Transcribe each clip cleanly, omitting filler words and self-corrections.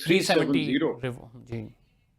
370,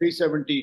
370।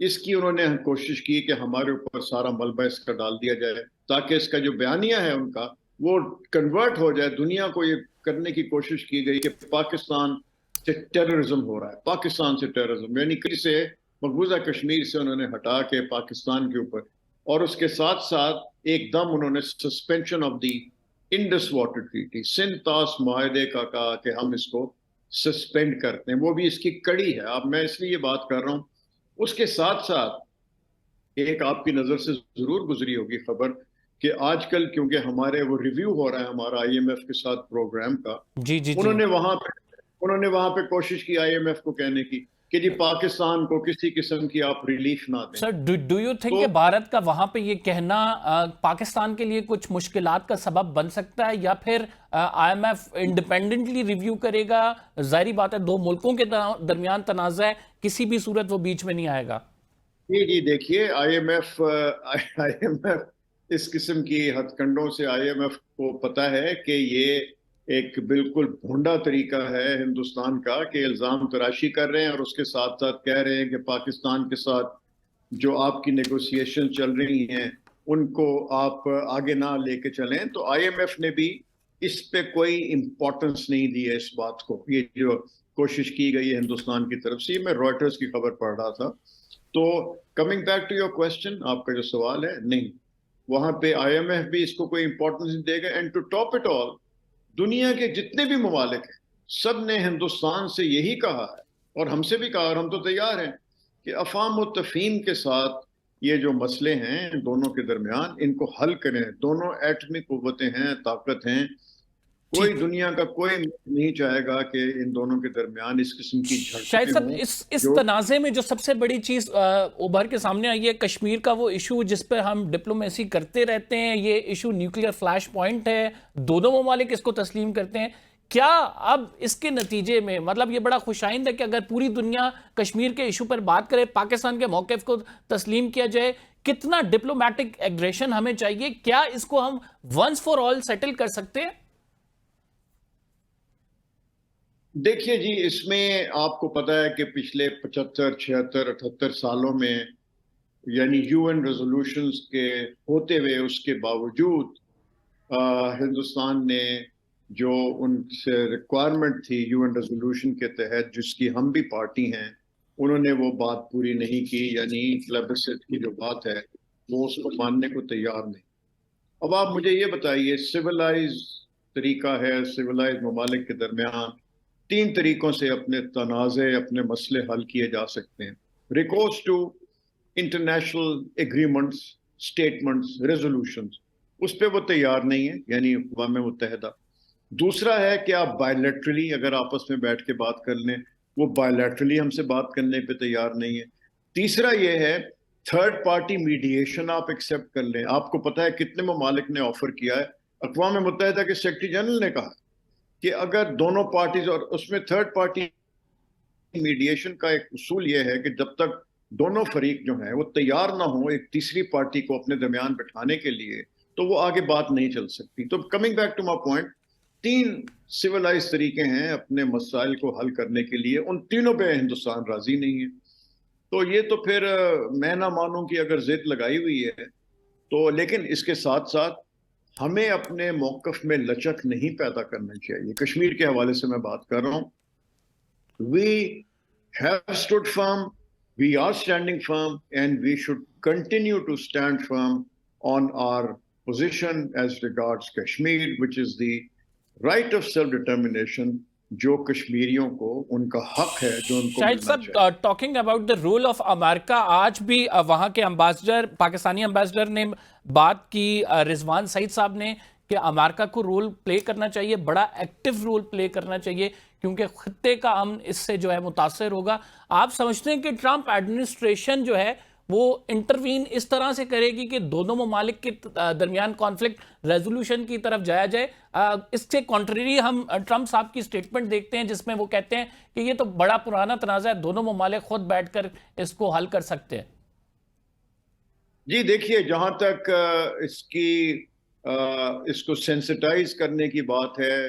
اس کی انہوں نے کوشش کی کہ ہمارے اوپر سارا ملبہ اس کا ڈال دیا جائے تاکہ اس کا جو بیانیہ ہے ان کا وہ کنورٹ ہو جائے. دنیا کو یہ کرنے کی کوشش کی گئی کہ پاکستان سے ٹیررزم ہو رہا ہے, پاکستان سے ٹیررزم, یعنی کسی سے مقبوضہ کشمیر سے انہوں نے ہٹا کے پاکستان کے اوپر, اور اس کے ساتھ ساتھ ایک دم انہوں نے suspension of the Indus water treaty, Sindh طاس معاہدے کا کہا کہ ہم اس کو سسپینڈ کرتے ہیں, وہ بھی اس کی کڑی ہے. اب میں اس لیے یہ بات کر رہا ہوں. اس کے ساتھ ساتھ ایک آپ کی نظر سے ضرور گزری ہوگی خبر کہ آج کل کیونکہ ہمارے وہ ریویو ہو رہا ہے ہمارا آئی ایم ایف کے ساتھ پروگرام کا, جی جی جی انہوں نے وہاں پہ کوشش کی آئی ایم ایف کو کہنے کی کہ جی پاکستان کو کسی قسم کی آپ ریلیف نہ دیں. سر, ڈو یو تھنک کہ بھارت کا وہاں پہ یہ کہنا پاکستان کے لیے کچھ مشکلات کا سبب بن سکتا ہے, یا پھر I M F independently review کرے گا؟ ظاہری بات ہے دو ملکوں کے درمیان تنازع ہے, کسی بھی صورت وہ بیچ میں نہیں آئے گا. جی دیکھیے آئی ایم ایف اس قسم کی ہتھ کنڈوں سے آئی ایم ایف کو پتا ہے کہ یہ ایک بالکل بھونڈا طریقہ ہے ہندوستان کا کہ الزام تراشی کر رہے ہیں اور اس کے ساتھ ساتھ کہہ رہے ہیں کہ پاکستان کے ساتھ جو آپ کی نیگوسیشن چل رہی ہیں ان کو آپ آگے نہ لے کے چلیں. تو آئی ایم ایف نے بھی اس پہ کوئی امپورٹنس نہیں دی ہے اس بات کو. یہ جو کوشش کی گئی ہے ہندوستان کی طرف سے, میں رائٹرز کی خبر پڑھ رہا تھا. تو coming back to your question, آپ کا جو سوال ہے, نہیں, وہاں پہ آئی ایم ایف بھی اس کو کوئی امپورٹنس نہیں دے گا. And to top it all, دنیا کے جتنے بھی ممالک ہیں سب نے ہندوستان سے یہی کہا ہے اور ہم سے بھی کہا, اور ہم تو تیار ہیں کہ افہام و تفہیم کے ساتھ یہ جو مسئلے ہیں دونوں کے درمیان ان کو حل کریں. دونوں ایٹمی قوتیں ہیں, طاقت ہیں, کوئی دنیا کا کوئی نہیں چاہے گا کہ ان دونوں کے درمیان اس قسم کی شاہد صاحب, اس تنازع میں جو سب سے بڑی چیز ابھر کے سامنے آئی ہے کشمیر کا وہ ایشو جس پہ ہم ڈپلومیسی کرتے رہتے ہیں, یہ ایشو نیوکلیئر فلیش پوائنٹ ہے, دونوں ممالک اس کو تسلیم کرتے ہیں. کیا اب اس کے نتیجے میں مطلب یہ بڑا خوشائند ہے کہ اگر پوری دنیا کشمیر کے ایشو پر بات کرے, پاکستان کے موقف کو تسلیم کیا جائے, کتنا ڈپلومیٹک ایگریشن ہمیں چاہیے؟ کیا اس کو ہم ونس فار آل سیٹل کر سکتے ہیں؟ دیکھیے جی, اس میں آپ کو پتا ہے کہ پچھلے 75 76 78 سالوں میں یعنی یو این ریزولوشنز کے ہوتے ہوئے اس کے باوجود ہندوستان نے جو ان سے ریکوائرمنٹ تھی یو این ریزولوشن کے تحت جس کی ہم بھی پارٹی ہیں, انہوں نے وہ بات پوری نہیں کی. یعنی پلیبسٹ کی جو بات ہے وہ اس کو ماننے کو تیار نہیں. اب آپ مجھے یہ بتائیے, سویلائز طریقہ ہے, سویلائز ممالک کے درمیان 3 طریقوں سے اپنے تنازع, اپنے مسئلے حل کیے جا سکتے ہیں. Recourse to international agreements, statements, resolutions, اس پہ وہ تیار نہیں ہے, یعنی اقوام متحدہ. دوسرا ہے کہ آپ بائیلیٹرلی اگر آپس میں بیٹھ کے بات کر لیں, وہ بائیلیٹرلی ہم سے بات کرنے پہ تیار نہیں ہے. تیسرا یہ ہے تھرڈ پارٹی میڈیشن آپ ایکسیپٹ کر لیں. آپ کو پتہ ہے کتنے ممالک نے آفر کیا ہے, اقوام متحدہ کے سیکرٹری جنرل نے کہا کہ اگر دونوں پارٹیز, اور اس میں تھرڈ پارٹی میڈیشن کا ایک اصول یہ ہے کہ جب تک دونوں فریق جو ہیں وہ تیار نہ ہوں ایک تیسری پارٹی کو اپنے درمیان بٹھانے کے لیے, تو وہ آگے بات نہیں چل سکتی. تو coming back to my point, 3 civilise طریقے ہیں اپنے مسائل کو حل کرنے کے لیے, ان تینوں پہ ہندوستان راضی نہیں ہے. تو یہ تو پھر میں نہ مانوں کہ اگر ضد لگائی ہوئی ہے تو, لیکن اس کے ساتھ ساتھ ہمیں اپنے موقف میں لچک نہیں پیدا کرنا چاہیے. کشمیر کے حوالے سے میں بات کر رہا ہوں. We have stood firm, we are standing firm, and we should continue to stand firm on our position as regards Kashmir, which is the right of self-determination جو کشمیریوں کو ان کا حق ہے جو ان کو شاہد ملنا صاحب, چاہیے. Talking about the role of America, آج بھی وہاں کے امبیسڈر, پاکستانی امبیسڈر نے بات کی, رضوان سعید صاحب نے, کہ امریکہ کو رول پلے کرنا چاہیے, بڑا ایکٹیو رول پلے کرنا چاہیے کیونکہ خطے کا امن اس سے جو ہے متاثر ہوگا. آپ سمجھتے ہیں کہ ٹرمپ ایڈمنسٹریشن جو ہے وہ انٹروین اس طرح سے کرے گی کہ دونوں ممالک کے درمیان کانفلکٹ ریزولوشن کی طرف جایا جائے؟ اس سے کانٹریری ہم ٹرمپ صاحب کی سٹیٹمنٹ دیکھتے ہیں جس میں وہ کہتے ہیں کہ یہ تو بڑا پرانا تنازع ہے, دونوں ممالک خود بیٹھ کر اس کو حل کر سکتے ہیں. جی دیکھیے, جہاں تک اس کو سینسٹائز کرنے کی بات ہے,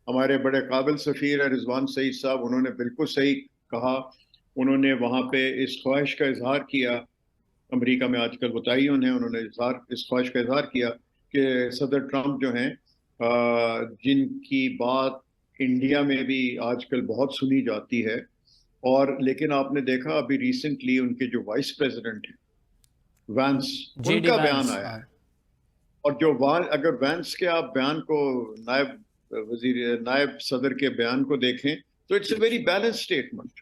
ہمارے بڑے قابل سفیر ہیں رضوان سعید صاحب, انہوں نے بالکل صحیح کہا انہوں نے وہاں پہ اس خواہش کا اظہار کیا، امریکہ میں آج کل وہ تعین ہے، انہوں نے اس خواہش کا اظہار کیا کہ صدر ٹرمپ جو ہیں جن کی بات انڈیا میں بھی آج کل بہت سنی جاتی ہے، اور لیکن آپ نے دیکھا ابھی ریسنٹلی ان کے جو وائس پریزیڈنٹ ہیں وینس، جے ان ڈی کا بیان وینس، آیا ہے، اور جو اگر وینس کے آپ بیان کو نائب صدر کے بیان کو دیکھیں تو it's a very balance statement.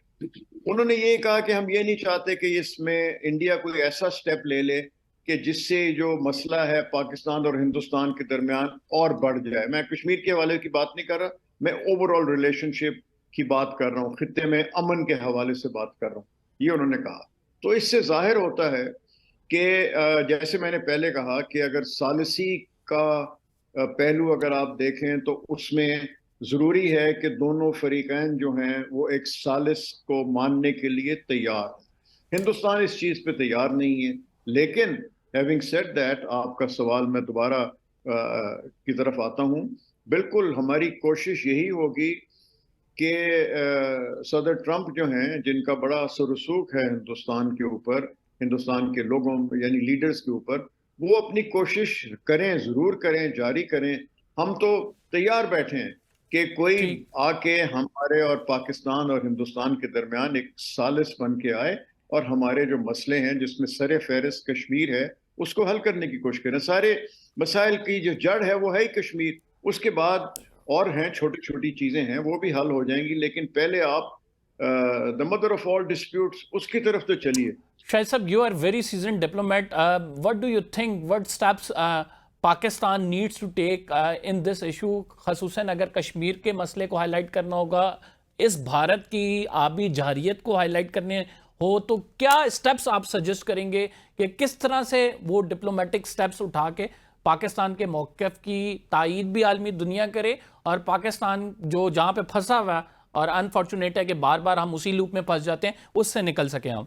انہوں نے یہ کہا کہ ہم یہ نہیں چاہتے کہ اس میں انڈیا کوئی ایسا سٹیپ لے لے کہ جس سے جو مسئلہ ہے پاکستان اور ہندوستان کے درمیان اور بڑھ جائے. میں کشمیر کے حوالے کی بات نہیں کر رہا، میں اوور آل ریلیشن شپ کی بات کر رہا ہوں، خطے میں امن کے حوالے سے بات کر رہا ہوں. یہ انہوں نے کہا. تو اس سے ظاہر ہوتا ہے کہ جیسے میں نے پہلے کہا کہ اگر ثالثی کا پہلو اگر آپ دیکھیں تو اس میں ضروری ہے کہ دونوں فریقین جو ہیں وہ ایک ثالث کو ماننے کے لیے تیار ہیں. ہندوستان اس چیز پہ تیار نہیں ہے، لیکن ہیونگ سیڈ دیٹ، آپ کا سوال میں دوبارہ کی طرف آتا ہوں. بالکل ہماری کوشش یہی ہوگی کہ صدر ٹرمپ جو ہیں جن کا بڑا اثر و رسوخ ہے ہندوستان کے اوپر، ہندوستان کے لوگوں یعنی لیڈرز کے اوپر، وہ اپنی کوشش کریں، ضرور کریں، جاری کریں. ہم تو تیار بیٹھے ہیں کہ کوئی ٹھیک. آ کے ہمارے اور پاکستان اور ہندوستان کے درمیان ایک ثالث بن کے آئے اور ہمارے جو مسئلے ہیں جس میں سر فہرست کشمیر ہے اس کو حل کرنے کی کوشش کریں. سارے مسائل کی جو جڑ ہے وہ ہے ہی کشمیر، اس کے بعد اور ہیں چھوٹی چھوٹی چیزیں ہیں وہ بھی حل ہو جائیں گی، لیکن پہلے آپ the mother of all disputes اس کی طرف تو چلیے. شاہد صاحب, you are very seasoned diplomat. What do you think, what steps Pakistan needs to take in this issue, خصوصاً اگر کشمیر کے مسئلے کو ہائی لائٹ کرنا ہوگا, اس بھارت کی آبی جارحیت کو ہائی لائٹ کرنے ہو, تو کیا سٹیپس آپ سجیسٹ کریں گے کہ کس طرح سے وہ ڈپلومیٹک سٹیپس اٹھا کے پاکستان کے موقف کی تائید بھی عالمی دنیا کرے, اور پاکستان جو جہاں پہ پھنسا ہوا ہے اور انفارچونیٹ ہے کہ بار بار ہم اسی لوپ میں پھنس جاتے ہیں, اس سے نکل سکیں ہم؟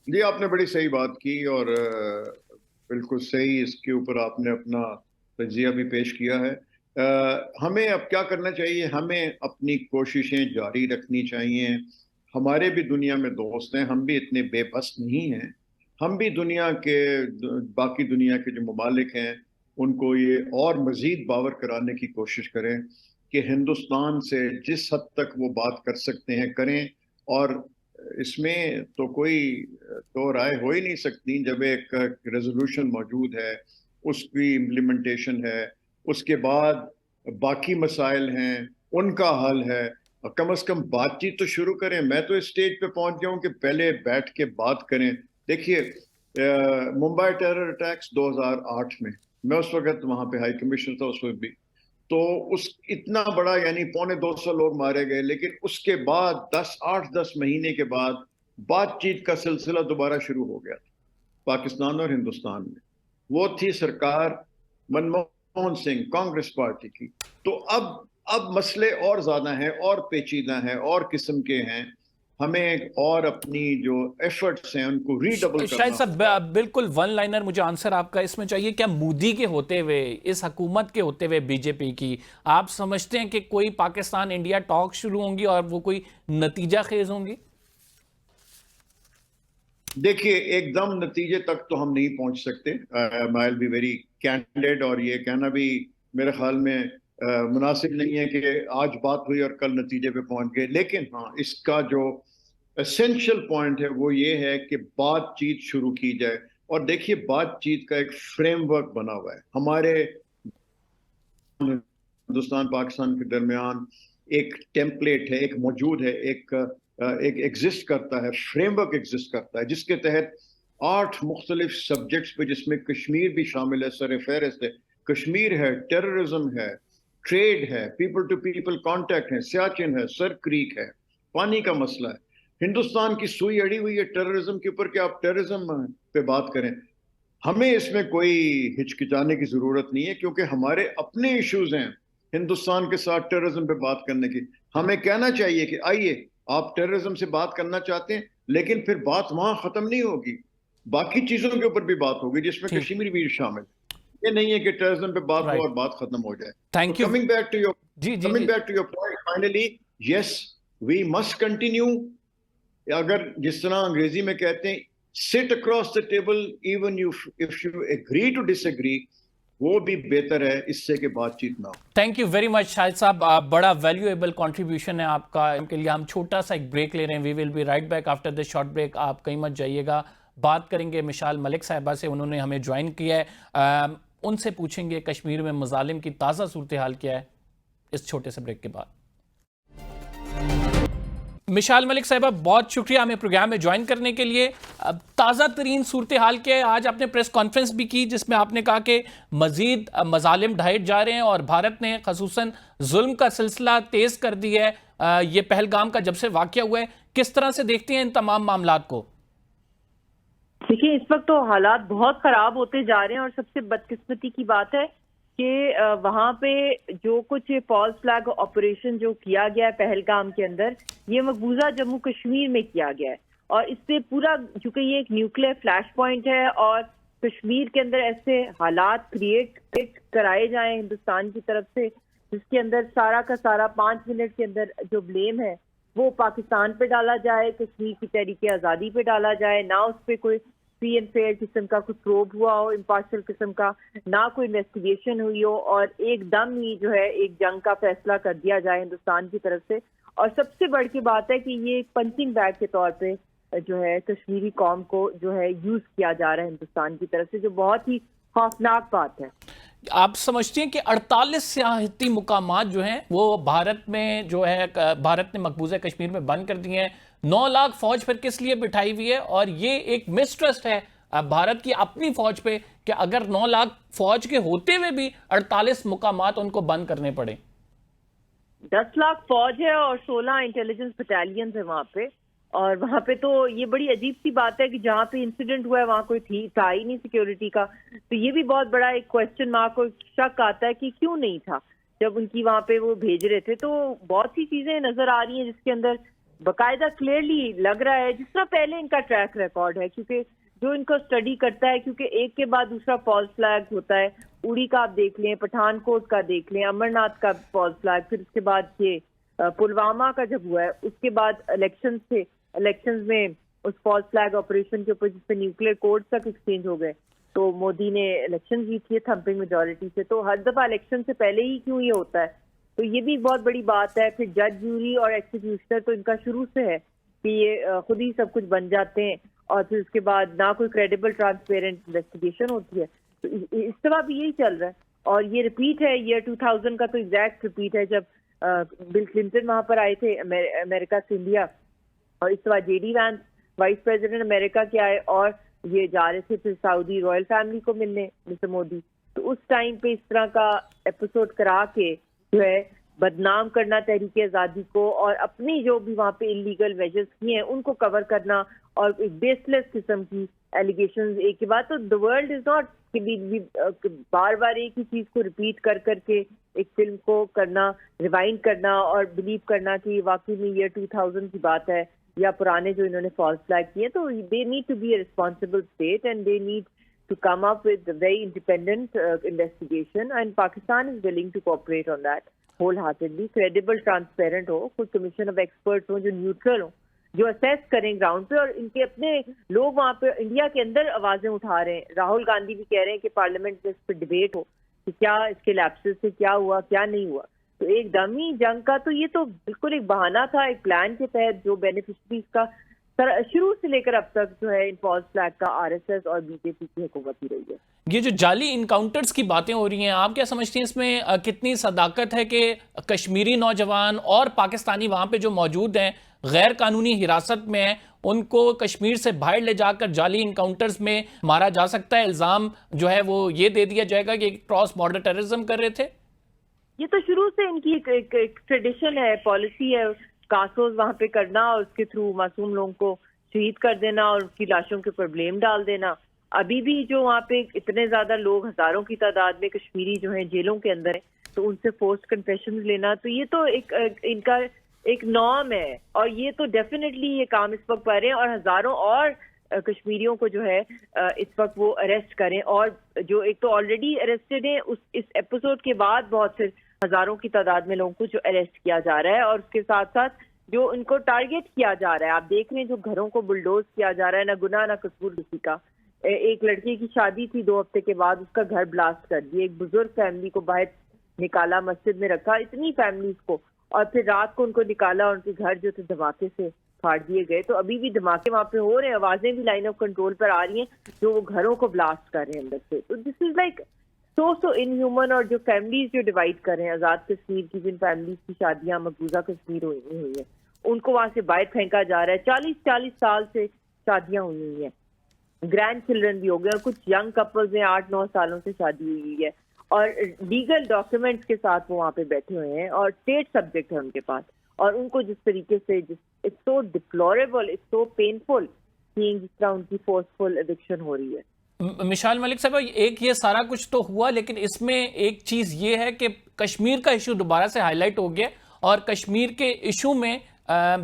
جی آپ نے بڑی صحیح بات کی اور بالکل صحیح اس کے اوپر آپ نے اپنا تجزیہ بھی پیش کیا ہے. ہمیں اب کیا کرنا چاہیے؟ ہمیں اپنی کوششیں جاری رکھنی چاہیے. ہمارے بھی دنیا میں دوست ہیں، ہم بھی اتنے بے بس نہیں ہیں. ہم بھی دنیا کے باقی دنیا کے جو ممالک ہیں ان کو یہ اور مزید باور کرانے کی کوشش کریں کہ ہندوستان سے جس حد تک وہ بات کر سکتے ہیں کریں. اور اس میں تو کوئی دو رائے ہو ہی نہیں سکتی جب ایک ریزولوشن موجود ہے، اس کی امپلیمنٹیشن ہے، اس کے بعد باقی مسائل ہیں ان کا حل ہے. کم از کم بات چیت تو شروع کریں. میں تو اس سٹیج پہ پہنچ گیا ہوں کہ پہلے بیٹھ کے بات کریں. دیکھیے ممبئی ٹیرر اٹیکس 2008 میں اس وقت وہاں پہ ہائی کمشنر تھا اس وقت بھی، تو اس اتنا بڑا یعنی 250 لوگ مارے گئے، لیکن اس کے بعد 8-10 مہینے کے بعد بات چیت کا سلسلہ دوبارہ شروع ہو گیا تھا پاکستان اور ہندوستان میں. وہ تھی سرکار منموہن سنگھ کانگریس پارٹی کی. تو اب مسئلے اور زیادہ ہیں اور پیچیدہ ہیں اور قسم کے ہیں. ہمیں اور اپنی جو ایفرٹس ہیں ان کو ری ڈبل کرنا. شاید صاحب بالکل ون لائنر مجھے آنسر آپ کا اس میں چاہیے. کیا مودی کے ہوتے ہوئے، اس حکومت کے ہوتے ہوئے بی جے پی کی، آپ سمجھتے ہیں کہ کوئی پاکستان انڈیا ٹاک شروع ہوں گی اور وہ کوئی نتیجہ خیز ہوں گی؟ دیکھیے ایک دم نتیجے تک تو ہم نہیں پہنچ سکتے. I'll be very candid، اور یہ کہنا بھی میرے خیال میں مناسب نہیں ہے کہ آج بات ہوئی اور کل نتیجے پہ پہنچ گئے. لیکن ہاں اس کا جو اسینشل پوائنٹ ہے وہ یہ ہے کہ بات چیت شروع کی جائے. اور دیکھیے بات چیت کا ایک فریم ورک بنا ہوا ہے ہمارے ہندوستان پاکستان کے درمیان. ایک ٹیمپلیٹ ہے، ایک موجود ہے، ایک ایگزسٹ کرتا ہے، فریم ورک ایگزسٹ کرتا ہے جس کے تحت 8 مختلف سبجیکٹس پہ، جس میں کشمیر بھی شامل ہے، سر فہرست ہے. کشمیر ہے، ٹیررزم ہے، ٹریڈ ہے، پیپل ٹو پیپل کانٹیکٹ ہے، سیاچن ہے، سر کریک ہے، پانی کا مسئلہ ہے. ہندوستان کی سوئی اڑی ہوئی ہے ٹیررزم کے اوپر کہ آپ ٹیررزم پہ بات کریں. ہمیں اس میں کوئی ہچکچانے کی ضرورت نہیں ہے کیونکہ ہمارے اپنے ایشوز ہیں ہندوستان کے ساتھ ٹیررزم پہ بات کرنے کی. ہمیں کہنا چاہیے کہ آئیے آپ ٹیررزم سے بات کرنا چاہتے ہیں، لیکن پھر بات وہاں ختم نہیں ہوگی، باقی چیزوں کے اوپر بھی بات ہوگی جس میں کشمیر بھی شامل. یہ نہیں ہے کہ ٹیررزم پہ بات ہو اور بات ختم ہو جائے. Thank you. Coming back to your point, finally, yes, we must continue اگر جس طرح انگریزی میں کہتے ہیں sit across the table even if you agree to disagree, وہ بھی بہتر ہے اس سے کہ بات چیت نہ ہو. تھینک یو ویری مچ شاہد صاحب, بڑا ویلیویبل کنٹریبیوشن ہے آپ کا. ان کے لیے ہم چھوٹا سا ایک بریک لے رہے ہیں. We will be right back after this short break. آپ کہیں مت جائیے گا. بات کریں گے مشال ملک صاحبہ سے, انہوں نے ہمیں جوائن کیا ہے. ان سے پوچھیں گے کشمیر میں مظالم کی تازہ صورتحال کیا ہے اس چھوٹے سے بریک کے بعد. مشال ملک صاحبہ, بہت شکریہ ہمیں پروگرام میں جوائن کرنے کے لیے. تازہ ترین صورتحال کے آج آپ نے پریس کانفرنس بھی کی جس میں آپ نے کہا کہ مزید مظالم ڈھائے جا رہے ہیں اور بھارت نے خصوصاً ظلم کا سلسلہ تیز کر دی ہے. یہ پہلگام کا جب سے واقعہ ہوا ہے, کس طرح سے دیکھتے ہیں ان تمام معاملات کو؟ دیکھیں, اس وقت تو حالات بہت خراب ہوتے جا رہے ہیں اور سب سے بدقسمتی کی بات ہے کہ وہاں پہ جو کچھ فالس فلیگ آپریشن جو کیا گیا ہے پہلگام کے اندر, یہ مقبوضہ جموں کشمیر میں کیا گیا ہے. اور اس سے پورا, چونکہ یہ ایک نیوکلیئر فلیش پوائنٹ ہے اور کشمیر کے اندر ایسے حالات کریٹ کرائے جائیں ہندوستان کی طرف سے جس کے اندر سارا کا سارا 5 منٹ کے اندر جو بلیم ہے وہ پاکستان پہ ڈالا جائے, کشمیر کی تحریک آزادی پہ ڈالا جائے, نہ اس پہ کوئی فری اینڈ فیئر قسم کا کچھ پروب ہوا ہو, امپارشل قسم کا نہ کوئی انویسٹیگیشن ہوئی ہو, اور ایک دم ہی جو ہے ایک جنگ کا فیصلہ کر دیا جائے ہندوستان کی طرف سے. اور سب سے بڑھ کی بات ہے کہ یہ ایک پنچنگ بیگ کے طور پہ جو ہے کشمیری قوم کو جو ہے یوز کیا جا رہا ہے ہندوستان کی طرف سے, جو بہت ہی خوفناک بات ہے. آپ سمجھتے ہیں کہ 48 سیاحتی مقامات جو ہیں وہ بھارت میں جو ہے بھارت نے مقبوضہ کشمیر میں بند کر دیے ہیں, 9 لاکھ فوج پھر کس لیے بٹھائی ہوئی ہے؟ اور یہ ایک مسٹرسٹ ہے بھارت کی اپنی فوج پہ کہ اگر 9 لاکھ فوج کے ہوتے ہوئے بھی 48 مقامات ان کو بند کرنے پڑے. 10 لاکھ فوج ہے اور 16 انٹیلیجنس بٹالینز ہیں وہاں پہ, اور وہاں پہ تو یہ بڑی عجیب سی بات ہے کہ جہاں پہ انسیڈنٹ ہوا ہے وہاں کوئی تھا ہی نہیں سیکیورٹی کا. تو یہ بھی بہت بڑا ایک کوسچن مارک اور شک آتا ہے کہ کیوں نہیں تھا جب ان کی وہاں پہ وہ بھیج رہے تھے. تو بہت سی چیزیں نظر آ رہی ہیں جس کے اندر باقاعدہ کلیئرلی لگ رہا ہے جس طرح پہلے ان کا ٹریک ریکارڈ ہے, کیونکہ جو ان کو اسٹڈی کرتا ہے, کیونکہ ایک کے بعد دوسرا فالس فلیگ ہوتا ہے. اڑی کا آپ دیکھ لیں, پٹھان کوٹ کا دیکھ لیں, امرناتھ کا فالس فلیگ, پھر اس کے بعد یہ پلوامہ کا جب ہوا ہے, اس کے بعد الیکشنز میں اس فالس فلیگ آپریشن کے اوپر جس پہ نیوکلیئر کوڈ تک ایکسچینج ہو گئے, تو مودی نے الیکشن جیت لیے تھمپنگ میجورٹی سے. تو ہر دفعہ الیکشن سے پہلے ہی کیوں یہ ہوتا ہے؟ تو یہ بھی بہت بڑی بات ہے. پھر جج, جوری اور ایکسیکیوشنر تو ان کا شروع سے ہے کہ یہ خود ہی سب کچھ بن جاتے ہیں, اور پھر اس کے بعد نہ کوئی کریڈیبل ٹرانسپیرنٹ انویسٹیگیشن ہوتی ہے. تو اس طرح بھی یہی چل رہا ہے, اور یہ ریپیٹ ہے ایئر 2000 کا, تو ایگزیکٹ ریپیٹ ہے جب بل کلنٹن وہاں پر آئے تھے امریکہ سے انڈیا, اور اس طرح J D Vance vice president امریکہ کے آئے اور یہ جا رہے تھے پھر سعودی رائل فیملی کو ملنے مسٹر مودی. تو اس ٹائم پہ اس طرح کا ایپیسوڈ کرا کے جو ہے بدنام کرنا تحریک آزادی کو, اور اپنی جو بھی وہاں پہ انلیگل میجرز کیے ہیں ان کو کور کرنا, اور ایک بیس لیس قسم کی ایلیگیشنز ایک کے بعد. تو دا ورلڈ از ناٹ بار بار ایک ہی چیز کو ریپیٹ کر کے ایک فلم کو کرنا, ریوائنڈ کرنا اور بلیو کرنا کہ واقعی میں ایئر 2000 کی بات ہے یا پرانے جو انہوں نے فالس فلیگ کیے. تو they need to be a responsible state and they need to come up with very independent investigation, and Pakistan is willing to cooperate on that wholeheartedly. Credible transparent ہو, کوئی کمیشن آف ایکسپرٹس ہوں جو neutral ہوں, جو assess کریں ground پہ, اور ان کے اپنے لوگ وہاں پہ انڈیا کے اندر آوازیں اٹھا رہے ہیں. راہل گاندھی بھی کہہ رہے ہیں کہ پارلیمنٹ میں اس پہ ڈبیٹ ہو کہ کیا اس کے لیپسز سے کیا ہوا کیا نہیں ہوا. تو ایک دمی جنگ کا تو یہ تو بالکل ایک بہانہ تھا, ایک پلان کے تحت جو بینیفیشریز کا شروع سے لے کر اب تک جو ہے ان فالس فلیگ کا آر ایس ایس اور بی جے پی کی حکومت ہی رہی ہے. یہ جو جعلی انکاؤنٹرز کی باتیں ہو رہی ہیں, آپ کیا سمجھتی ہیں اس میں کتنی صداقت ہے کہ کشمیری نوجوان اور پاکستانی وہاں پہ جو موجود ہیں غیر قانونی حراست میں ہیں, ان کو کشمیر سے باہر لے جا کر جعلی انکاؤنٹرز میں مارا جا سکتا ہے؟ الزام جو ہے وہ یہ دے دیا جائے گا کہ کراس بارڈر ٹیررزم کر رہے تھے. یہ تو شروع سے ان کی ایک ٹریڈیشن ہے, پالیسی ہے, کاسوز وہاں پہ کرنا اور اس کے تھرو معصوم لوگوں کو شہید کر دینا اور اس کی لاشوں کے اوپر بلیم ڈال دینا. ابھی بھی جو وہاں پہ اتنے زیادہ لوگ ہزاروں کی تعداد میں کشمیری جو ہیں جیلوں کے اندر ہیں, تو ان سے فورس کنفیشن لینا, تو یہ تو ان کا ایک نارم ہے, اور یہ تو ڈیفینیٹلی یہ کام اس وقت کر رہے ہیں, اور ہزاروں اور کشمیریوں کو جو ہے اس وقت وہ اریسٹ کریں, اور جو ایک تو آلریڈی اریسٹڈ ہیں اس ایپیسوڈ کے بعد بہت سے ہزاروں کی تعداد میں لوگوں کو جو اریسٹ کیا جا رہا ہے, اور اس کے ساتھ ساتھ جو ان کو ٹارگیٹ کیا جا رہا ہے. آپ دیکھ رہے ہیں جو گھروں کو بلڈوز کیا جا رہا ہے, نہ گناہ نہ قصور کسی کا. ایک لڑکی کی شادی تھی 2 ہفتے کے بعد اس کا گھر بلاسٹ کر دیا. ایک بزرگ فیملی کو باہر نکالا, مسجد میں رکھا, اتنی فیملیز کو, اور پھر رات کو ان کو نکالا اور ان کے گھر جو تھے دھماکے سے پھاڑ دیے گئے. تو ابھی بھی دھماکے وہاں پہ ہو رہے ہیں, آوازیں بھی لائن آف کنٹرول پر آ رہی ہیں جو وہ گھروں کو بلاسٹ کر رہے ہیں اندر سے. تو دس is like so in human. اور جو فیملیز جو ڈیوائڈ کر رہے ہیں, آزاد کشمیر کی جن فیملیز کی شادیاں مقبوضہ کشمیر ہوئی ہیں ان کو وہاں سے باہر پھینکا جا رہا ہے. 40 سال سے شادیاں ہوئی ہیں, گرینڈ چلڈرن بھی ہو گئے, اور کچھ ینگ کپلز ہیں 8-9 سالوں سے شادی ہوئی ہے, اور لیگل ڈاکیومنٹس کے ساتھ وہ وہاں پہ بیٹھے ہوئے ہیں, اور اسٹیٹ سبجیکٹ ہے ان کے پاس. اور ان کو جس طریقے سے it's so deplorable, it's so painful seeing جس طرح ان کی فورسفل ایوکشن ہو رہی ہے. مشال ملک صاحب, ایک یہ سارا کچھ تو ہوا, لیکن اس میں ایک چیز یہ ہے کہ کشمیر کا ایشو دوبارہ سے ہائی لائٹ ہو گیا, اور کشمیر کے ایشو میں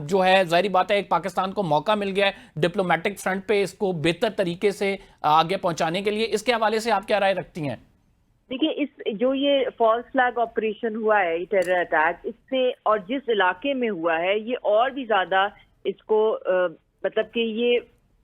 جو ہے ظاہری بات ہے ایک پاکستان کو موقع مل گیا ہے ڈپلومیٹک فرنٹ پہ اس کو بہتر طریقے سے آگے پہنچانے کے لیے. اس کے حوالے سے آپ کیا رائے رکھتی ہیں؟ دیکھیں, اس جو یہ فالس فلیگ آپریشن ہوا ہے, یہ ٹیرر اٹیک, اس سے اور جس علاقے میں ہوا ہے یہ اور بھی زیادہ اس کو مطلب کہ یہ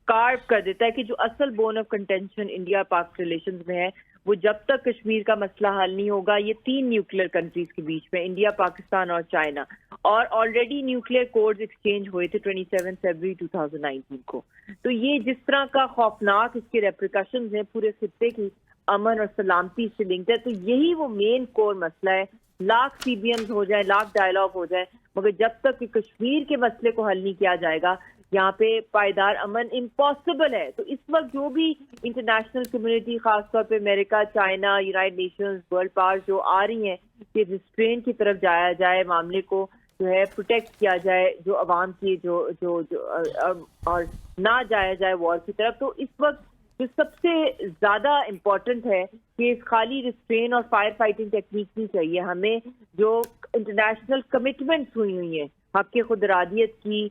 کارو کر دیتا ہے کہ جو اصل بون آف کنٹینشن انڈیا پاک ریلیشنز میں ہے وہ جب تک کشمیر کا مسئلہ حل نہیں ہوگا, یہ 3 نیوکلیر کنٹریز کے بیچ میں انڈیا, پاکستان اور چائنا, اور آلریڈی نیوکلیر کوڈز ایکسچینج ہوئے تھے 27 فروری 2019 کو. تو یہ جس طرح کا خوفناک اس کے ریپریکشنز ہیں پورے خطے کی امن اور سلامتی سے لنکڈ ہے. تو یہی وہ مین کور مسئلہ ہے. لاکھ سی بی ایمز ہو جائیں, لاکھ ڈائلاگ ہو جائے, مگر جب تک کہ کشمیر کے مسئلے کو حل نہیں کیا جائے گا یہاں پہ پائیدار امن امپاسبل ہے. تو اس وقت جو بھی انٹرنیشنل کمیونٹی, خاص طور پہ امریکہ, China, United Nations, world power جو آ رہی ہیں کہ ریسٹرین کی طرف جایا جائے, معاملے کو جو ہے پروٹیکٹ کیا جائے, جو عوام کی جو اور نہ جایا جائے وار کی طرف. تو اس وقت جو سب سے زیادہ امپورٹنٹ ہے کہ خالی ریسٹرین اور فائر فائٹنگ ٹیکنیک نہیں چاہیے ہمیں. جو انٹرنیشنل کمٹمنٹس ہوئی ہیں حق خود ارادیت کی,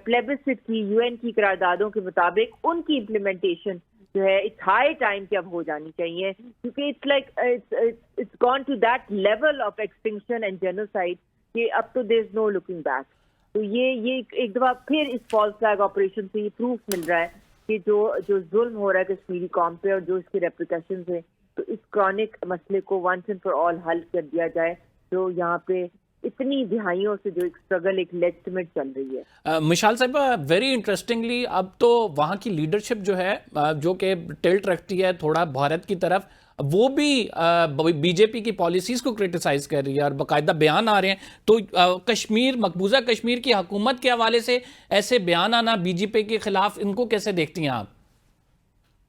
پلیبسٹ کی, یو این کی قراردادوں کے مطابق, ان کی امپلیمنٹیشن جو ہے اٹس ہائی ٹائم کہ اب ہو جانی چاہیے, کیونکہ it's like it's gone to that level of extinction and genocide کہ اب تو دیر از نو لکنگ بیک. تو یہ ایک دفعہ پھر اس فالس فلیگ آپریشن سے یہ پروف مل رہا ہے کہ جو ظلم ہو رہا ہے کشمیری قوم پہ اور جو اس کے ریپریکشنز ہیں, تو اس کرونک مسئلے کو ونس اینڈ فار آل حل کر دیا جائے, جو یہاں پہ اتنی دہائیوں سے جو ایک اسٹرگل, ایک لیجٹمیٹ چل رہی ہے. مشال صاحب, ویری انٹرسٹنگلی اب تو وہاں کی لیڈرشپ جو ہے جو کہ ٹلٹ رکھتی ہے تھوڑا بھارت کی طرف, وہ بھی بی جے پی کی پالیسیز کو کرٹیسائز کر رہی ہے اور باقاعدہ بیان آ رہے ہیں. تو کشمیر, مقبوضہ کشمیر کی حکومت کے حوالے سے ایسے بیان آنا بی جے پی کے خلاف, ان کو کیسے دیکھتی ہیں آپ؟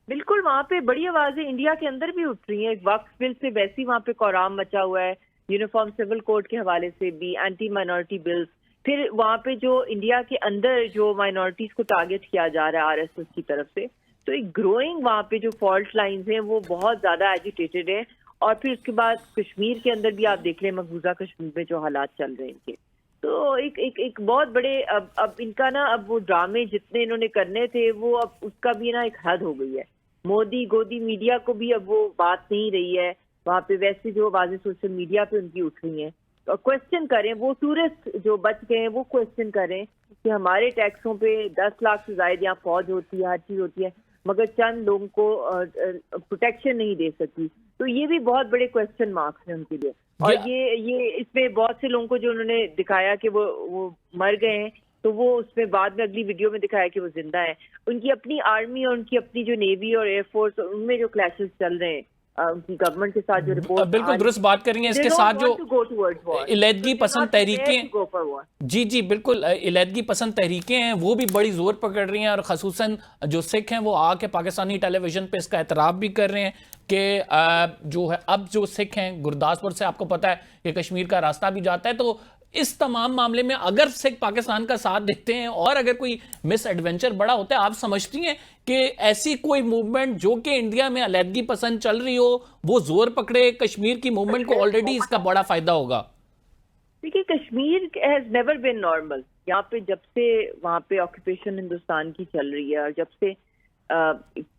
بالکل, وہاں پہ بڑی آوازیں انڈیا کے اندر بھی اٹھ رہی ہیں. ایک وقف بل سے ویسے وہاں پہ کورام مچا ہوا ہے, یونیفارم سول کوڈ کے حوالے سے بھی, اینٹی مائنورٹی بلز. پھر وہاں پہ جو انڈیا کے اندر جو مائنورٹیز کو ٹارگیٹ کیا جا رہا ہے آر ایس ایس کی طرف سے, تو ایک گروئنگ وہاں پہ جو فالٹ لائنز ہیں وہ بہت زیادہ ایجیٹیٹڈ ہیں. اور پھر اس کے بعد کشمیر کے اندر بھی آپ دیکھ لیں مقبوضہ کشمیر میں جو حالات چل رہے ہیں ان کے, تو ایک بہت بڑے اب ان کا نا, اب وہ ڈرامے جتنے انہوں نے کرنے تھے وہ اب اس کا بھی نا ایک حد ہو گئی ہے. مودی گودی میڈیا کو بھی اب وہ بات نہیں رہی ہے وہاں پہ. ویسے جو آوازیں سوشل میڈیا پہ ان کی اٹھ رہی ہیں, اور کوشچن کریں, وہ ٹورسٹ جو بچ گئے ہیں وہ کوشچن کریں کہ ہمارے ٹیکسوں پہ 10 لاکھ سے زائد یہاں فوج ہوتی ہے, ہر چیز ہوتی ہے, مگر چند لوگوں کو پروٹیکشن نہیں دے سکتی. تو یہ بھی بہت بڑے کوشچن مارکس ہیں ان کے لیے. اور یہ اس میں بہت سے لوگوں کو جو انہوں نے دکھایا کہ وہ مر گئے ہیں, تو وہ اس میں بعد میں اگلی ویڈیو میں دکھایا کہ وہ زندہ ہیں. ان کی اپنی آرمی اور ان کی اپنی جو نیوی اور ایئر فورس, ان میں جو کلیشز چل رہے ہیں ان کی گورنمنٹ کے ساتھ, جو رپورٹ بالکل درست بات کر رہی ہیں. اس کے ساتھ جو علیحدگی پسند تحریکیں, جی بالکل علیحدگی پسند تحریکیں ہیں, وہ بھی بڑی زور پکڑ رہی ہیں, اور خصوصاً جو سکھ ہیں وہ آ کے پاکستانی ٹیلی ویژن پہ اس کا اعتراف بھی کر رہے ہیں کہ جو ہے اب جو سکھ ہیں گرداسپور سے, آپ کو پتا ہے کہ کشمیر کا راستہ بھی جاتا ہے, تو اس تمام معاملے میں اگر سکھ پاکستان کا ساتھ دیتے ہیں اور اگر کوئی مس ایڈونچر بڑا ہوتا ہے, آپ سمجھتی ہیں کہ ایسی کوئی موومنٹ جو کہ انڈیا میں علیحدگی پسند چل رہی ہو وہ زور پکڑے کشمیر کی موومنٹ کو, آلریڈی اس کا بڑا فائدہ ہوگا؟ دیکھیے, Kashmir has never been normal. یہاں پہ جب سے وہاں پہ آکوپیشن ہندوستان کی چل رہی ہے, اور جب سے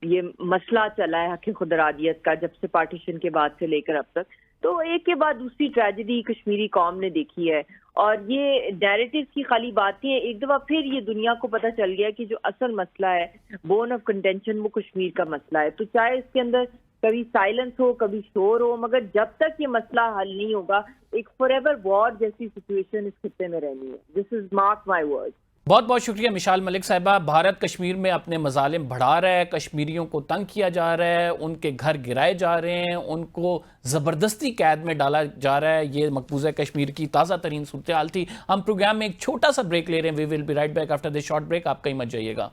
یہ مسئلہ چلا ہے حق خود ارادیت کا, جب سے پارٹیشن کے بعد سے لے کر اب تک, تو ایک کے بعد دوسری ٹریجڈی کشمیری قوم نے دیکھی ہے، اور یہ نیریٹیو کی خالی باتیں ہیں. ایک دفعہ پھر یہ دنیا کو پتہ چل گیا کہ جو اصل مسئلہ ہے، بون آف کنٹینشن، وہ کشمیر کا مسئلہ ہے. تو چاہے اس کے اندر کبھی سائلنس ہو، کبھی شور ہو، مگر جب تک یہ مسئلہ حل نہیں ہوگا ایک فار ایور وار جیسی سچویشن اس خطے میں رہنی ہے. دس از مارک مائی ورڈ. بہت بہت شکریہ مشال ملک صاحبہ. بھارت کشمیر میں اپنے مظالم بڑھا رہا ہے، کشمیریوں کو تنگ کیا جا رہا ہے، ان کے گھر گرائے جا رہے ہیں، ان کو زبردستی قید میں ڈالا جا رہا ہے. یہ مقبوضہ کشمیر کی تازہ ترین صورتحال تھی. ہم پروگرام میں ایک چھوٹا سا بریک لے رہے ہیں. We will be right back after this short break. آپ کہیں مت جائیے گا.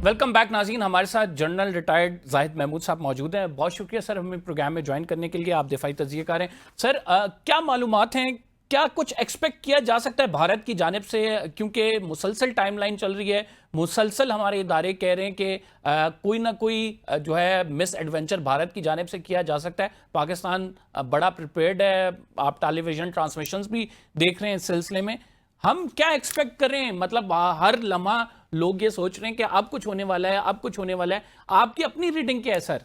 ویلکم بیک ناظرین. ہمارے ساتھ جنرل ریٹائرڈ زاہد محمود صاحب موجود ہیں. بہت شکریہ سر ہمیں پروگرام میں جوائن کرنے کے لیے. آپ دفاعی تجزیہ کار ہیں. سر کیا معلومات ہیں، کیا کچھ ایکسپیکٹ کیا جا سکتا ہے بھارت کی جانب سے، کیونکہ مسلسل ٹائم لائن چل رہی ہے، مسلسل ہمارے ادارے کہہ رہے ہیں کہ کوئی نہ کوئی جو ہے مس ایڈونچر بھارت کی جانب سے کیا جا سکتا ہے. پاکستان بڑا پریپیئرڈ ہے. آپ ٹیلی ویژن ٹرانسمیشنز بھی دیکھ رہے ہیں اس سلسلے میں. ہم کیا ایکسپیکٹ کر رہے ہیں؟ مطلب ہر لمحہ لوگ یہ سوچ رہے ہیں کہ اب کچھ ہونے والا ہے، اب کچھ ہونے والا ہے. آپ کی اپنی ریڈنگ کیا ہے سر؟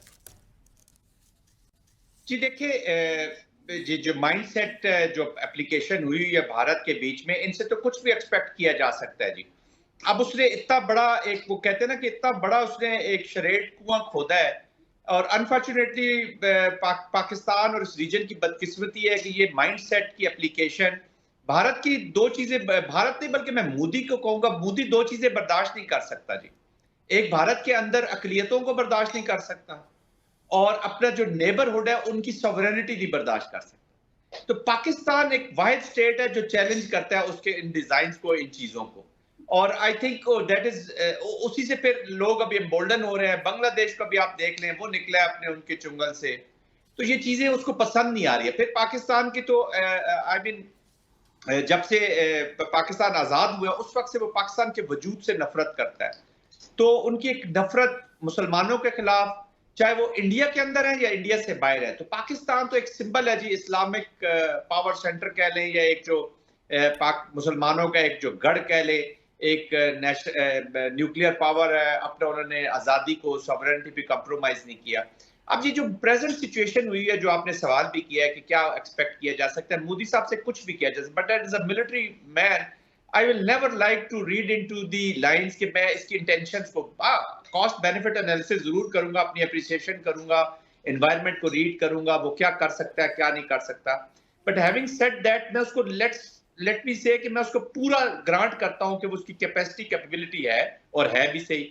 جی دیکھیے، جو مائنڈ سیٹ جو اپلیکیشن ہوئی ہے بھارت کے بیچ میں، ان سے تو کچھ بھی ایکسپیکٹ کیا جا سکتا ہے. جی اب اس نے اتنا بڑا ایک، وہ کہتے ہیں نا کہ اتنا بڑا اس نے ایک شریڈ کنواں کھودا ہے، اور انفارچونیٹلی پاکستان اور اس ریجن کی بدقسمتی ہے کہ یہ مائنڈ سیٹ کی اپلیکیشن بھارت کی دو چیزیں، بھارت نہیں بلکہ میں مودی کو کہوں گا، مودی دو چیزیں برداشت نہیں کر سکتا. جی ایک بھارت کے اندر اقلیتوں کو برداشت نہیں کر سکتا، اور اپنا جو نیبرہڈ ہے ان کی سوورینٹی نہیں برداشت کر سکتا. تو پاکستان ایک واحد سٹیٹ ہے جو چیلنج کرتا ہے اس کے ان ڈیزائنز کو، ان چیزوں کو، اور آئی تھنک دیٹ از اسی سے پھر لوگ ابھی امبولڈن ہو رہے ہیں. بنگلہ دیش کا بھی آپ دیکھ لیں، وہ نکلا ہے اپنے ان کے چنگل سے. تو یہ چیزیں اس کو پسند نہیں آ رہی ہے. پھر پاکستان کی تو آئی مین جب سے پاکستان آزاد ہوا اس وقت سے وہ پاکستان کے وجود سے نفرت کرتا ہے. تو ان کی ایک نفرت مسلمانوں کے خلاف، چاہے وہ انڈیا کے اندر ہے یا انڈیا سے باہر ہے. تو پاکستان تو ایک سمبل ہے جی، اسلامک پاور سینٹر کہہ لیں، یا ایک جو مسلمانوں کا ایک جو گڑھ کہہ لیں، ایک نیوکلیئر پاور ہے. اپنا انہوں نے آزادی کو، سوورنٹی پہ کمپرومائز نہیں کیا. اب یہ جو پریزنٹ سچویشن ہوئی ہے، جو آپ نے سوال بھی کیا ہے کہ کیا ایکسپیکٹ کیا جا سکتا ہے، مودی صاحب سے کچھ بھی کیا جا سکتا ہے، but as a military man I will never like to read into the lines کہ میں اس کی انٹینشنز کو کاسٹ بینیفٹ انالیسس ضرور کروں گا، اپنی اپریسیشن کروں گا، انوائرمنٹ کو ریڈ کروں گا، وہ کیا کر سکتا ہے کیا نہیں کر سکتا. بٹ ہیونگ سیڈ دیٹ، میں اس کو لیٹ می سے کہ میں اس کو پورا گرانٹ کرتا ہوں کہ وہ اس کی کیپیسٹی کیپیبلٹی ہے، اور ہے بھی صحیح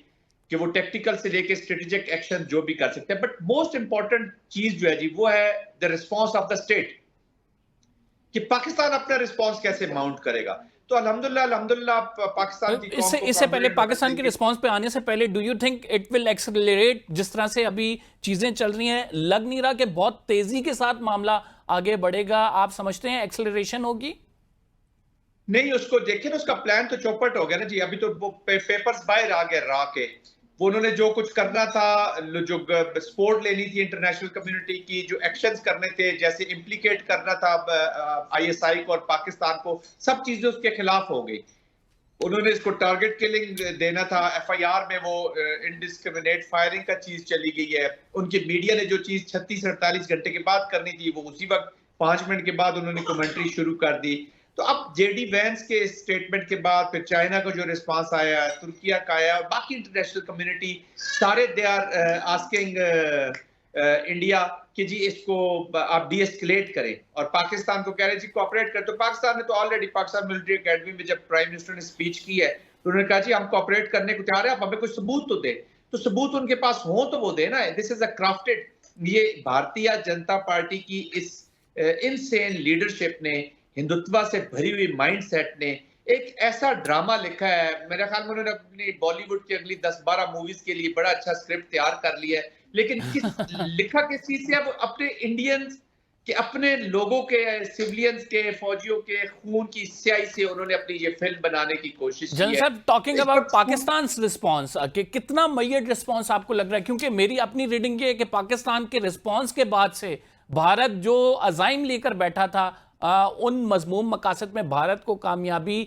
کہ وہ ٹیکٹیکل سے لے کے اسٹریٹجک ایکشن جو بھی کر سکتے ہیں. بٹ موسٹ امپورٹنٹ چیز جو ہے جی وہ ہے the response of the state, کہ پاکستان اپنا ریسپانس کیسے ماؤنٹ کرے گا. تو الحمدللہ پاکستان کی قوم کو اس سے پہلے پاکستان کے ریسپانس پہ آنے سے پہلے do you think it will accelerate? جس طرح سے ابھی چیزیں چل رہی ہیں لگ نہیں رہا کہ بہت تیزی کے ساتھ معاملہ آگے بڑھے گا. آپ سمجھتے ہیں ایکسلریشن ہوگی؟ نہیں، اس کو دیکھیں نا، اس کا پلان تو چوپٹ ہو گیا نا جی. ابھی تو وہ پیپرز باہر آ گئے را کے، وہ انہوں نے جو کچھ کرنا تھا، جو سپورٹ لینی تھی انٹرنیشنل کمیونٹی کی، جو ایکشنز کرنے تھے، جیسے امپلیکیٹ کرنا تھا آئی ایس آئی کو اور پاکستان کو، سب چیزیں اس کے خلاف ہو گئی. انہوں نے اس کو ٹارگٹ کلنگ دینا تھا. ایف آئی آر میں وہ انڈسکریمنیٹ فائرنگ کا چیز چلی گئی ہے. ان کی میڈیا نے جو چیز 36-48 گھنٹے کے بعد کرنی تھی، وہ اسی وقت 5 منٹ کے بعد انہوں نے کمنٹری شروع کر دی. تو اب جے ڈی وینس کے اسٹیٹمنٹ کے بعد پھر چائنا کا جو ریسپانس آیا، ترکیہ کا آیا، باقی انٹرنیشنل کمیونٹی سارے دے آر آسکنگ انڈیا کہ جی اس کو آپ ڈی ایسکلیٹ کریں، اور پاکستان کو کہہ رہے جی کوآپریٹ کریں. تو پاکستان نے تو آلریڈی، پاکستان ملٹری اکیڈمی میں جب پرائم منسٹر نے اسپیچ کی ہے تو انہوں نے کہا جی ہم کوآپریٹ کرنے کو تیار ہیں، آپ ہمیں کوئی ثبوت تو دیں. تو ثبوت ان کے پاس ہوں تو وہ دیں نا. دس از اے کرافٹڈ، یہ بھارتیہ جنتا پارٹی کی اس انسین لیڈرشپ نے، ہندوتوا سے بھری ہوئی مائنڈ سیٹ نے ایک ایسا ڈرامہ لکھا ہے. میرے خیال میں انہوں نے اپنی بالی ووڈ کی اگلی 10-12 موویز کے لیے بڑا اچھا اسکرپٹ تیار کر لیا ہے. لیکن لکھا کس چیز سے؟ اب اپنے انڈینز کے، اپنے لوگوں کے، سیولینز کے، فوجیوں کے خون کی سیاہی سے انہوں نے اپنی یہ فلم بنانے کی کوشش کی ہے. جنرل صاحب، ٹاکنگ اباؤٹ پاکستان's رسپانس، کہ کتنا میڈ رسپانس آپ کو لگ رہا ہے؟ کیونکہ میری اپنی ریڈنگ یہ ہے کہ پاکستان کے رسپانس کے بعد سے بھارت جو عزائم لے کر بیٹھا تھا، ان مضموم مقاصد میں بھارت کو کامیابی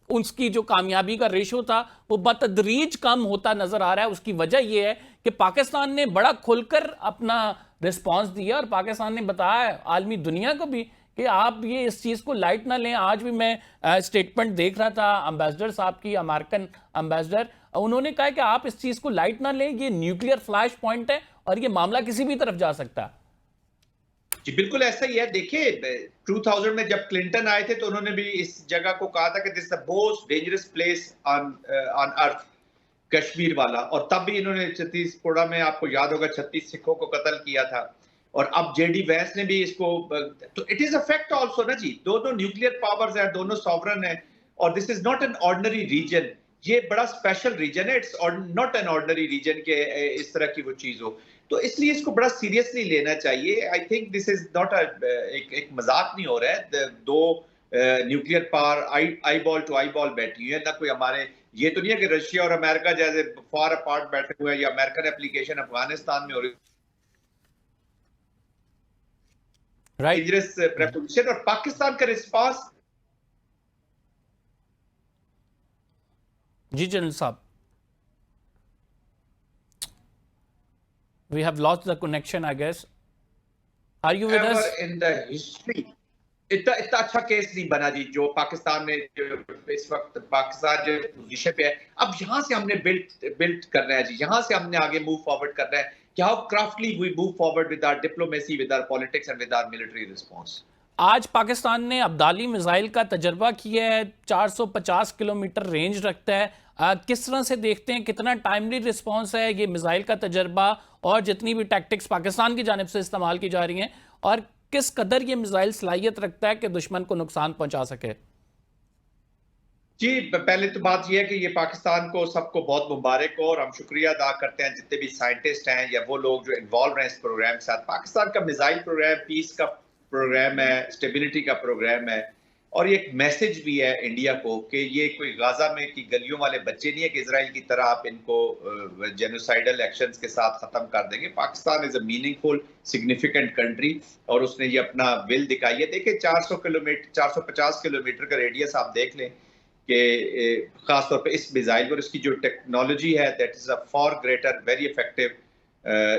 اس کی جو کامیابی کا ریشو تھا وہ بتدریج کم ہوتا نظر آ رہا ہے. اس کی وجہ یہ ہے کہ پاکستان نے بڑا کھل کر اپنا رسپانس دیا اور پاکستان نے بتایا عالمی دنیا کو بھی کہ آپ یہ اس چیز کو لائٹ نہ لیں. آج بھی میں سٹیٹمنٹ دیکھ رہا تھا امبیسڈر صاحب کی, امریکن امبیسڈر, انہوں نے کہا کہ آپ اس چیز کو لائٹ نہ لیں, یہ نیوکلیئر فلیش پوائنٹ ہے اور یہ معاملہ کسی بھی طرف جا سکتا ہے. جی بالکل ایسا ہی ہے. دیکھیے 2000 میں جب کلنٹن آئے تھے تو انہوں نے بھی اس جگہ کو کہا تھا کہ this the most dangerous place on earth, Kashmir والا, اور تب بھی انہوں نے چھتیس پوڑا میں آپ کو یاد ہوگا 36 سکھوں کو قتل کیا تھا. اور اب جے ڈی وینس نے بھی اس کو, تو it is a fact also نا جی, دونوں نیوکلیئر پاورز ہیں, دونوں سوورن ہیں, اور this is not an ordinary region, یہ بڑا اسپیشل ریجن ہے, it's not an ordinary region کہ اس طرح کی وہ چیز ہو. تو اس لیے اس کو بڑا سیریسلی لینا چاہیے. I think this is not ایک مذاق نہیں ہو رہا ہے. دو nuclear power eyeball to eyeball بیٹھی ہوئی ہے, نہ کوئی ہمارے, یہ تو نہیں ہے کہ رشیا اور امریکہ جیسے فار اپارٹ بیٹھے ہوئے ہیں یا امریکن اپلیکیشن افغانستان میں ہو رہی ڈینجرس پریپوزیشن, اور پاکستان کا رسپانس. جی جنرل صاحب, we have lost the connection I guess. Are you with us? In the history اتنا اچھا کیس نہیں بنا جی جو پاکستان نے, جو اس وقت پاکستان جو پوزیشن پہ ہے. اب یہاں سے ہم نے بلڈ کرنا ہے جی, یہاں سے ہم نے آگے موو فارورڈ کرنا ہے کہ how craftily we move forward with our diplomacy, with our politics and with our military response. آج پاکستان نے ابدالی میزائل کا تجربہ کیا ہے, 450 کلومیٹر رینج رکھتا ہے. کس طرح سے دیکھتے ہیں, کتنا ٹائملی رسپانس ہے یہ میزائل کا تجربہ اور جتنی بھی ٹیکٹکس پاکستان کی جانب سے استعمال کی جا رہی ہیں, اور کس قدر یہ میزائل صلاحیت رکھتا ہے کہ دشمن کو نقصان پہنچا سکے؟ جی پہلے تو بات یہ ہے کہ یہ پاکستان کو سب کو بہت مبارک ہو, اور ہم شکریہ ادا کرتے ہیں جتنے بھی سائنٹسٹ ہیں یا وہ لوگ جو انوالو ہیں اس پروگرام کے ساتھ. پاکستان کا میزائل پروگرام پیس کا پروگرام ہے, اسٹیبلٹی کا پروگرام ہے, اور یہ ایک میسج بھی ہے انڈیا کو کہ یہ کوئی غازہ میں کی گلیوں والے بچے نہیں ہے کہ اسرائیل کی طرح آپ ان کو جینوسائیڈل ایکشنز کے ساتھ ختم کر دیں گے. Pakistan is a meaningful significant country, اور اس نے یہ اپنا ول دکھائی ہے. دیکھیں 450 کلومیٹر کا ریڈیس آپ دیکھ لیں کہ خاص طور پہ اس میزائل پر اس کی جو ٹیکنالوجی ہے that is a for greater, very effective.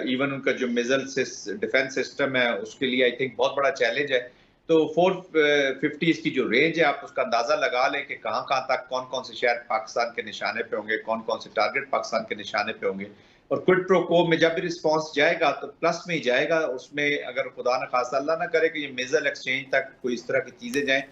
Even in کا جو میزل ڈیفینس سسٹم ہے اس کے لیے آئی تھنک بہت بڑا چیلنج ہے. تو 450 اس کی جو رینج ہے, آپ اس کا اندازہ لگا لیں کہ کہاں کہاں تک کون کون سے شہر پاکستان کے نشانے پہ ہوں گے, کون کون سے ٹارگٹ پاکستان کے نشانے پہ ہوں گے. اور کوئڈ پرو کو میں جب بھی رسپانس جائے گا تو پلس میں ہی جائے گا. اس میں اگر خدا نہ خاصہ اللہ نہ کرے کہ یہ میزل ایکسچینج تک کوئی اس طرح کی چیزیں جائیں,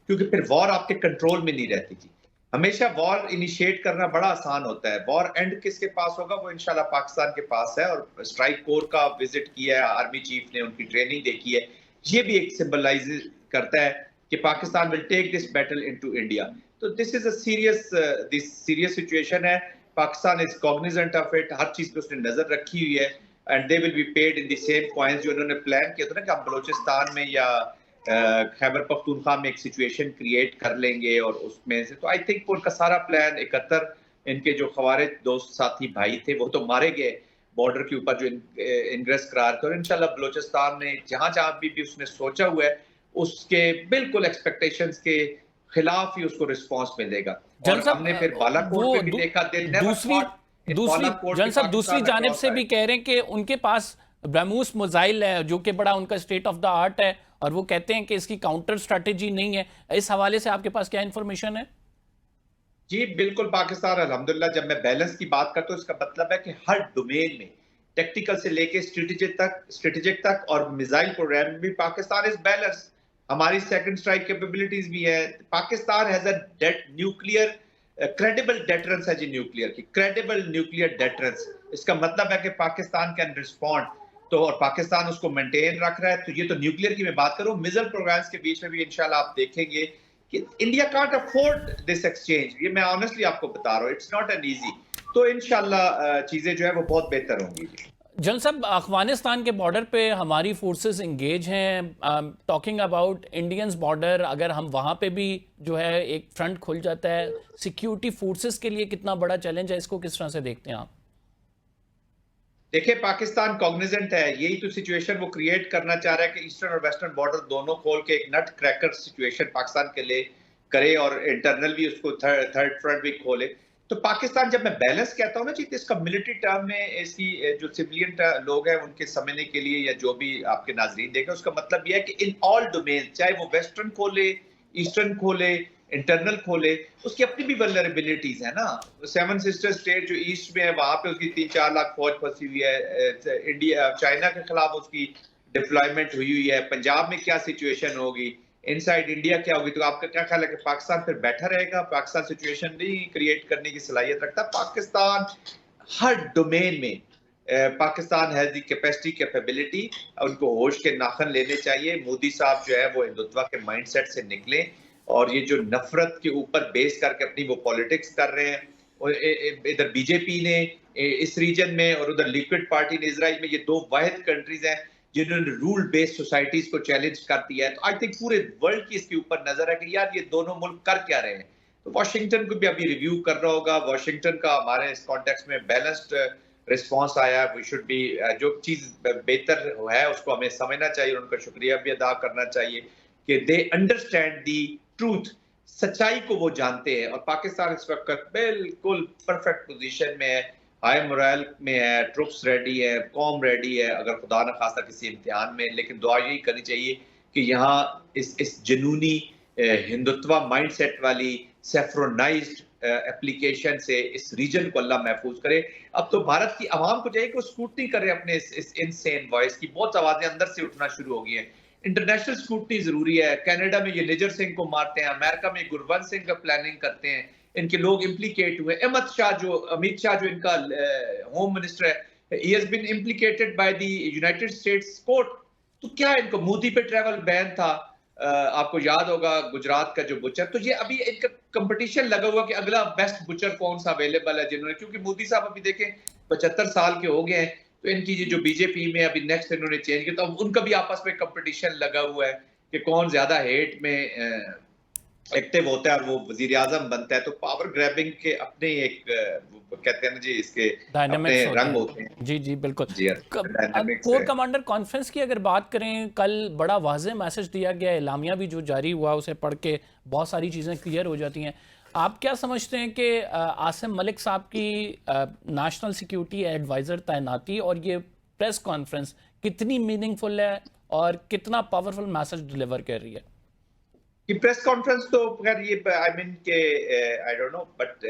کیونکہ پھر وار آپ کے کنٹرول میں نہیں رہتی تھی. ہمیشہ وار انیشیٹ کرنا بڑا آسان ہوتا ہے, وار اینڈ کس کے پاس ہوگا وہ انشاءاللہ پاکستان کے پاس ہے. اور اسٹرائک کور کا وزٹ کیا ہے آرمی چیف نے, ان کی ٹریننگ دیکھی ہے, یہ بھی ایک سمبلائز کرتا ہے کہ Pakistan will take this battle into India. تو this is a serious situation ہے. Pakistan is cognizant of it, ہر چیز پہ اس نے نظر رکھی ہوئی ہے, and they will be paid in the same coins جو انہوں نے پلان کیا تھا نا کہ ہم بلوچستان میں یا خیبر پختونخوا میں ایک سچویشن کریٹ کر لیں گے, اور اس میں سے تو آئی تھنک ان کا سارا پلان 71 ان کے جو خوارج دوست ساتھی بھائی تھے وہ تو مارے گئے بارڈر کے اوپر جو انگریس قرار تھے, اور انشاءاللہ بلوچستان میں جہاں جہاں بھی اس نے سوچا ہوا ہے اس کے بالکل ایکسپیکٹیشنز کے خلاف ہی اس کو رسپانس ملے گا. اور ہم نے پھر بالا کوٹ پہ بھی دیکھا, دوسری جانب سے بھی کہہ رہے ہیں کہ ان کے پاس برہموس میزائل ہے جو کہ بڑا ان کا اسٹیٹ آف دا آرٹ ہے, اور وہ کہتے ہیں کہ اس کی کاؤنٹر اسٹریٹجی نہیں ہے. اس حوالے سے آپ کے پاس کیا انفارمیشن ہے؟ جی بالکل, پاکستان الحمدللہ جب میں بیلنس کی بات کرتا ہوں اس کا مطلب ہے کہ ہر ڈومین میں ٹیکٹیکل سے لے کے اسٹریٹجک تک اور میزائل پروگرام میں بھی پاکستان از بیلنس. ہماری سیکنڈ اسٹرائک کیپیبلٹیز بھی ہے. Pakistan has a nuclear credible deterrence ہے جی, نیوکلیئر کی کریڈیبل نیوکلیئر ڈیٹرنس. اس کا مطلب ہے کہ پاکستان کین رسپونڈ, تو اور پاکستان اس کو مینٹین رکھ رہا ہے. تو یہ تو نیوکلیئر کی میں بات کروں. میزل پروگرامز کے بیچ میں بھی انشاءاللہ آپ دیکھیں گے کہ India can't afford this exchange. یہ میں آنیسٹلی آپ کو بتا رہا ہوں, اٹس ناٹ این ایزی. تو انشاءاللہ چیزیں جو ہے وہ بہت بہتر ہوں گی. جنرل صاحب, افغانستان کے بارڈر پہ ہماری فورسز انگیج ہیں. ٹاکنگ اباؤٹ انڈینز بارڈر, اگر ہم وہاں پہ بھی جو ہے ایک فرنٹ کھل جاتا ہے, سیکیورٹی فورسز کے لیے کتنا بڑا چیلنج ہے, اس کو کس طرح سے دیکھتے ہیں آپ؟ دیکھیں پاکستان کوگنیزنٹ ہے, یہی تو سچویشن وہ کریٹ کرنا چاہ رہا ہے کہ ایسٹرن اور ویسٹرن بارڈر دونوں کھول کے ایک نٹ کریکر سچویشن پاکستان کے لیے کرے اور انٹرنل بھی اس کو تھرڈ فرنٹ بھی کھولے. تو پاکستان جب میں بیلنس کہتا ہوں نا جی، تو اس کا ملٹری ٹرم میں اس کی جو سویلین لوگ ہیں ان کے سمجھنے کے لیے یا جو بھی آپ کے ناظرین دیکھیں، اس کا مطلب یہ ہے کہ ان آل ڈومین، چاہے وہ ویسٹرن کھولے، ایسٹرن کھولے، انٹرنل کھولے، اس کی اپنی بھی ولنریبلٹیز ہیں نا. سیون سسٹر اسٹیٹ جو ایسٹ میں ہے وہاں پہ اس کی 3-4 لاکھ فوج پھنسی ہوئی ہے. انڈیا چائنا کے خلاف اس کی ڈپلائمنٹ ہوئی ہے. پنجاب میں کیا سچویشن ہوگی، ان سائڈ انڈیا کیا ہوگی. تو آپ کا کیا خیال ہے کہ پاکستان پھر بیٹھا رہے گا؟ پاکستان سچویشن نہیں کریٹ کرنے کی صلاحیت رکھتا. پاکستان ہر ڈومین میں Pakistan has the capacity capability. ان کو ہوش کے ناخن لینے چاہیے. مودی صاحب جو ہے وہ ہندوتوا کے مائنڈ سیٹ سے نکلیں، اور یہ جو نفرت کے اوپر بیس کر کے اپنی وہ پولیٹکس کر رہے ہیں، اور ادھر بی جے پی نے اس ریجن میں اور ادھر لیکوڈ پارٹی نے اسرائیل میں، یہ دو واحد کنٹریز ہیں جنہوں نے رول بیس سوسائٹیز کو چیلنج کر دیا ہے. تو آئی تھنک پورے ورلڈ کی اس کے اوپر نظر ہے کہ یار یہ دونوں ملک کر کیا رہے ہیں. تو واشنگٹن کو بھی ابھی ریویو کرنا ہوگا. واشنگٹن کا ہمارے اس کانٹیکس میں بیلنسڈ رسپانس آیا. وی شوڈ بی، جو چیز بہتر ہے اس کو ہمیں سمجھنا چاہیے اور ان کا شکریہ بھی ادا کرنا چاہیے کہ دے انڈرسٹینڈ دی ٹروتھ. سچائی کو وہ جانتے ہیں. اور پاکستان اس وقت بالکل پرفیکٹ پوزیشن میں ہے، ہائی مورائل میں ہے، ٹروپس ریڈی ہے، قوم ریڈی ہے اگر خدا نہ خواستہ کسی امتحان میں. لیکن دعا یہی کرنی چاہیے کہ یہاں اس جنونی ہندوتوا مائنڈ سیٹ والی سیفرونائزڈ اپلیکیشن سے اس ریجن کو اللہ محفوظ کرے. اب تو بھارت کی عوام کو چاہیے کہ وہ اسکروٹنی کرے اپنے اس انسین وائس کی. بہت آوازیں اندر سے اٹھنا شروع ہو گئی ہیں. انٹرنیشنل اسکروٹنی ضروری ہے. کینیڈا میں یہ نجر سنگھ کو مارتے ہیں، امریکہ میں گرونت سنگھ کا پلاننگ کرتے ہیں، ان کے لوگ امپلیکیٹ ہوئے. امت شاہ جو ان کا ہوم منسٹر ہے، he has been implicated by the United States court. تو کیا ان کو مودی پہ ٹریول بین تھا، آپ کو یاد ہوگا گجرات کا جو بچر. تو یہ ابھی ان کا کمپٹیشن لگا ہوا کہ اگلا بیسٹ بچر کون سا اویلیبل ہے جنہوں نے، کیونکہ مودی صاحب ابھی دیکھیں 75 سال کے ہو گئے ہیں. تو ان کی یہ جو بی جے پی میں ابھی نیکسٹ انہوں نے چینج کیا، تو اب ان کا بھی آپس میں کمپٹیشن لگا ہوا ہے کہ کون زیادہ ہیٹ میں ایکٹیو ہوتا ہے اور وہ وزیر اعظم بنتا ہے. تو پاور گریبنگ کے اپنے ایک کہتے ہیں نا جی، اس کے اپنے رنگ ہوتے ہیں. جی جی بالکل. جی کور کمانڈر کانفرنس کی اگر بات کریں، کل بڑا واضح میسج دیا گیا، اعلامیہ بھی جو جاری ہوا اسے پڑھ کے بہت ساری چیزیں کلیئر ہو جاتی ہیں. آپ کیا سمجھتے ہیں کہ عاصم ملک صاحب کی نیشنل سیکیورٹی ایڈوائزر تعیناتی اور یہ پریس کانفرنس کتنی میننگ فل ہے اور کتنا پاورفل میسج ڈیلیور کر رہی ہے؟ یہ پریس کانفرنس تو خیر یہ آئی مین کہ I don't know, but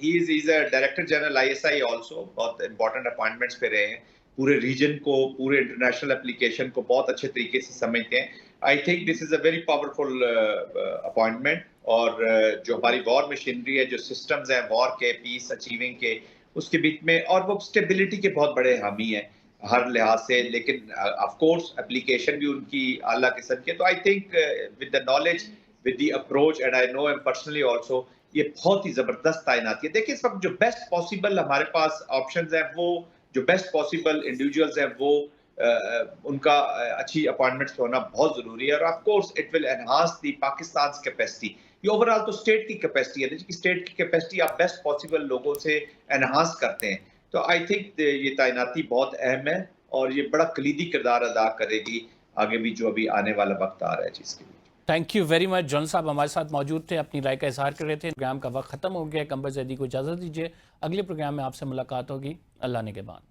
he is a director general I S I also. بہت امپورٹنٹ اپوائنٹمنٹس پہ رہے ہیں. پورے ریجن کو، پورے انٹرنیشنل اپلیکیشن کو بہت اچھے طریقے سے سمجھتے ہیں. I think this is a very powerful appointment. اور جو ہماری وار مشینری ہے، جو سسٹمز ہیں وار کے، پیس اچیونگ کے، اس کے بیچ میں، اور وہ اسٹیبلٹی کے بہت بڑے حامی ہیں ہر لحاظ سے. لیکن آف کورس اپلیکیشن بھی ان کی اعلیٰ قسم کی. تو I think with the knowledge, with the approach, and I know ہم پرسنلی آلسو، یہ بہت ہی زبردست تعیناتی ہے. دیکھیں اس وقت جو بیسٹ پاسبل ہمارے پاس آپشنز ہیں، وہ جو بیسٹ پاسبل انڈیویجولز ہیں، وہ ان کا اچھی اپوائنٹمنٹس ہونا بہت ضروری ہے. اور of course it will enhance the Pakistan's capacity. یہ اوور آل تو اسٹیٹ کی کیپیسٹی ہے. اسٹیٹ کی کیپیسٹی آپ بیسٹ پاسبل لوگوں سے انہانس کرتے ہیں. تو آئی تھنک یہ تعیناتی بہت اہم ہے اور یہ بڑا کلیدی کردار ادا کرے گی آگے بھی جو ابھی آنے والا وقت آ رہا ہے جس کے لیے. Thank you very much. جون صاحب ہمارے ساتھ موجود تھے، اپنی رائے کا اظہار کر رہے تھے. پروگرام کا وقت ختم ہو گیا. قمر زیدی کو اجازت دیجیے، اگلے پروگرام میں آپ سے ملاقات ہوگی. اللہ نگہبان.